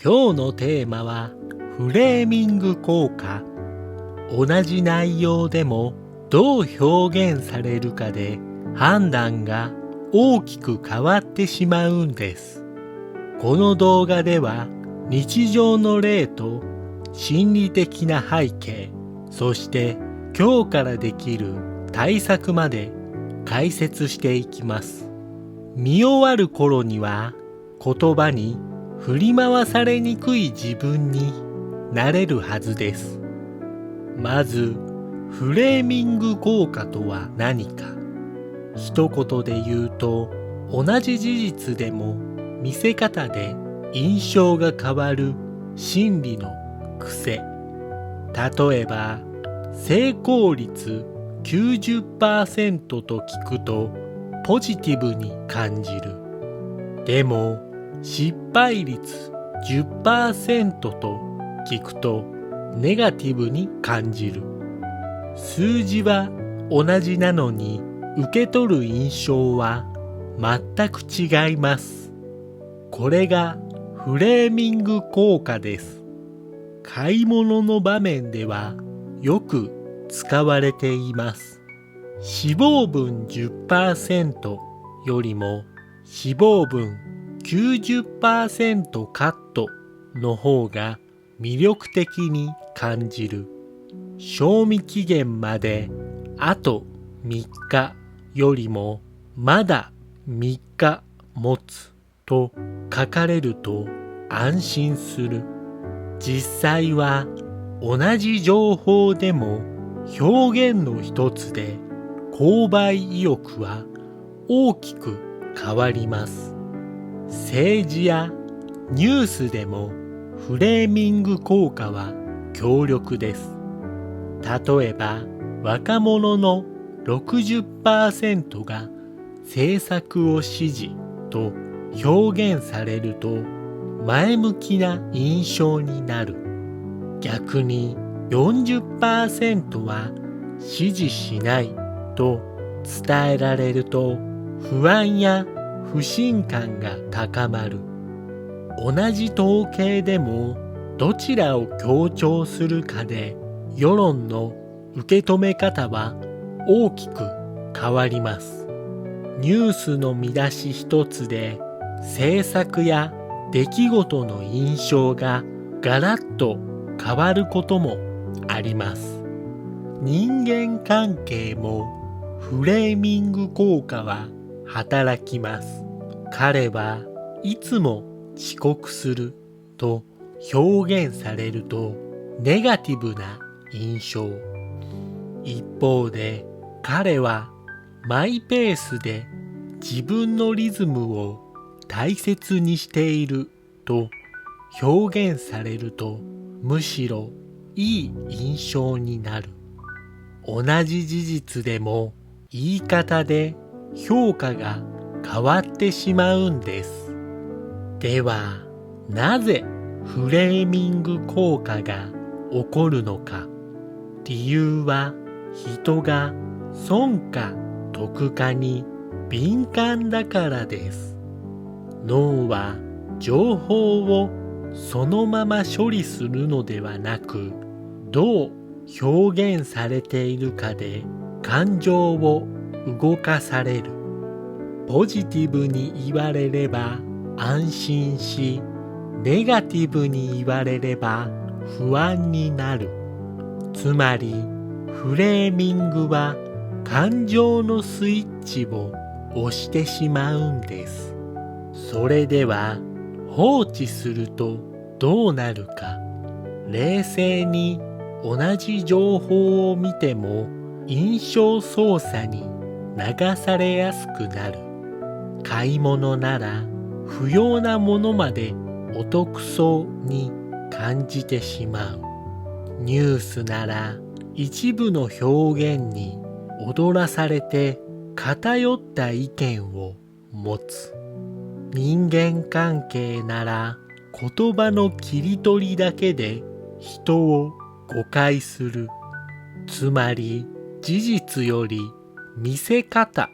今日のテーマはフレーミング効果。同じ内容でもどう表現されるかで判断が大きく変わってしまうんです。この動画では日常の例と心理的な背景、そして今日からできる対策まで解説していきます。見終わる頃には言葉に振り回されにくい自分になれるはずです。まず、フレーミング効果とは何か。一言で言うと、同じ事実でも見せ方で印象が変わる心理の癖。例えば、成功率 90% と聞くとポジティブに感じる。でも、失敗率 10% と聞くとネガティブに感じる。数字は同じなのに受け取る印象は全く違います。これがフレーミング効果です。買い物の場面ではよく使われています。脂肪分 10% よりも脂肪分 90% カットの方が魅力的に感じる。賞味期限まであと3日よりもまだ3日持つと書かれると安心する。実際は同じ情報でも表現の一つで購買意欲は大きく変わります。政治やニュースでもフレーミング効果は強力です。例えば若者の 60% が政策を支持と表現されると前向きな印象になる。逆に 40% は支持しないと伝えられると不安や不信感が高まる。同じ統計でもどちらを強調するかで世論の受け止め方は大きく変わります。ニュースの見出し一つで政策や出来事の印象がガラッと変わることもあります。人間関係もフレーミング効果は働きます。彼はいつも遅刻すると表現されるとネガティブな印象。一方で彼はマイペースで自分のリズムを大切にしていると表現されるとむしろいい印象になる。同じ事実でも言い方で評価が変わってしまうんです。では、なぜフレーミング効果が起こるのか。理由は人が損か得かに敏感だからです。脳は情報をそのまま処理するのではなく、どう表現されているかで感情を動かされる。ポジティブに言われれば安心し、ネガティブに言われれば不安になる。つまり、フレーミングは感情のスイッチを押してしまうんです。それでは、放置するとどうなるか。冷静に同じ情報を見ても印象操作に流されやすくなる。買い物なら不要なものまでお得そうに感じてしまう。ニュースなら一部の表現に踊らされて偏った意見を持つ。人間関係なら言葉の切り取りだけで人を誤解する。つまり事実より見せ方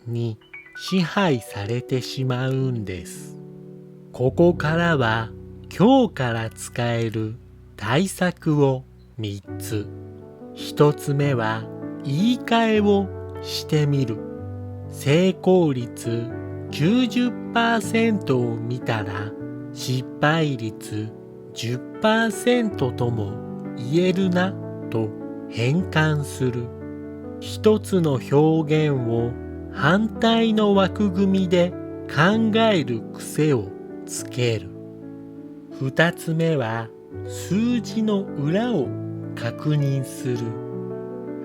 に支配されてしまうんです。ここからは今日から使える対策を3つ。1つ目は言い換えをしてみる。成功率 90% を見たら失敗率 10% とも言えるなと変換する。一つの表現を反対の枠組みで考える癖をつける。二つ目は数字の裏を確認する。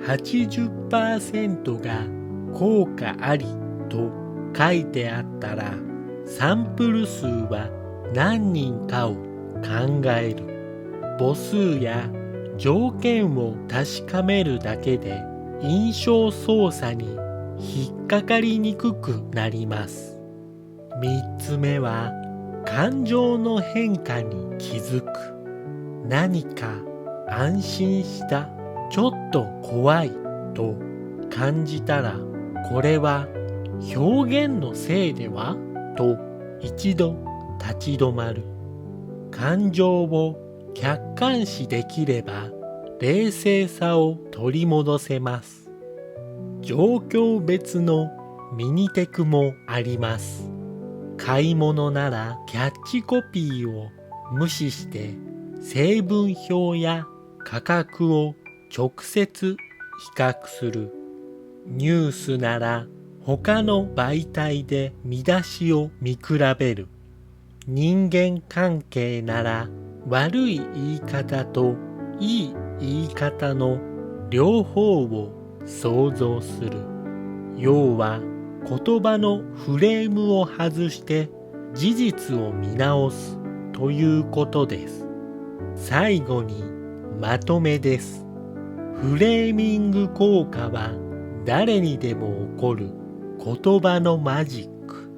80% が効果ありと書いてあったら、サンプル数は何人かを考える。母数や条件を確かめるだけで印象操作に引っかかりにくくなります。3つ目は感情の変化に気づく。何か安心した、ちょっと怖いと感じたら、これは表現のせいではと一度立ち止まる。感情を客観視できれば冷静さを取り戻せます。状況別のミニテクもあります。買い物ならキャッチコピーを無視して成分表や価格を直接比較する。ニュースなら他の媒体で見出しを見比べる。人間関係なら悪い言い方といい言い方の両方を想像する。要は言葉のフレームを外して事実を見直すということです。最後にまとめです。フレーミング効果は誰にでも起こる言葉のマジック。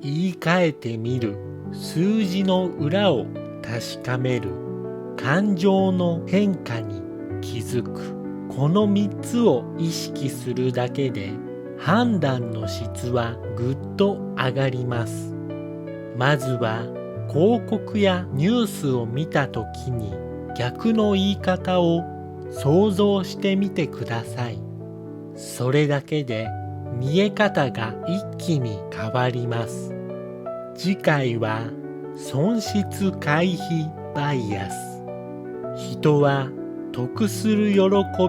言い換えてみる、数字の裏を確かめる、感情の変化に気づく。この3つを意識するだけで判断の質はぐっと上がります。まずは広告やニュースを見たときに逆の言い方を想像してみてください。それだけで見え方が一気に変わります。次回は損失回避バイアス。人は得する喜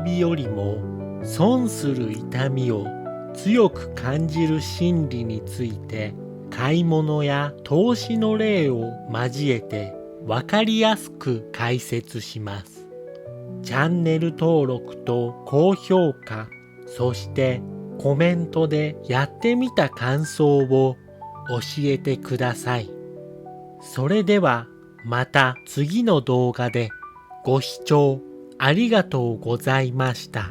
びよりも損する痛みを強く感じる心理について、買い物や投資の例を交えて分かりやすく解説します。チャンネル登録と高評価、そしてコメントでやってみた感想を教えてください。それではまた次の動画でご視聴ありがとうございました。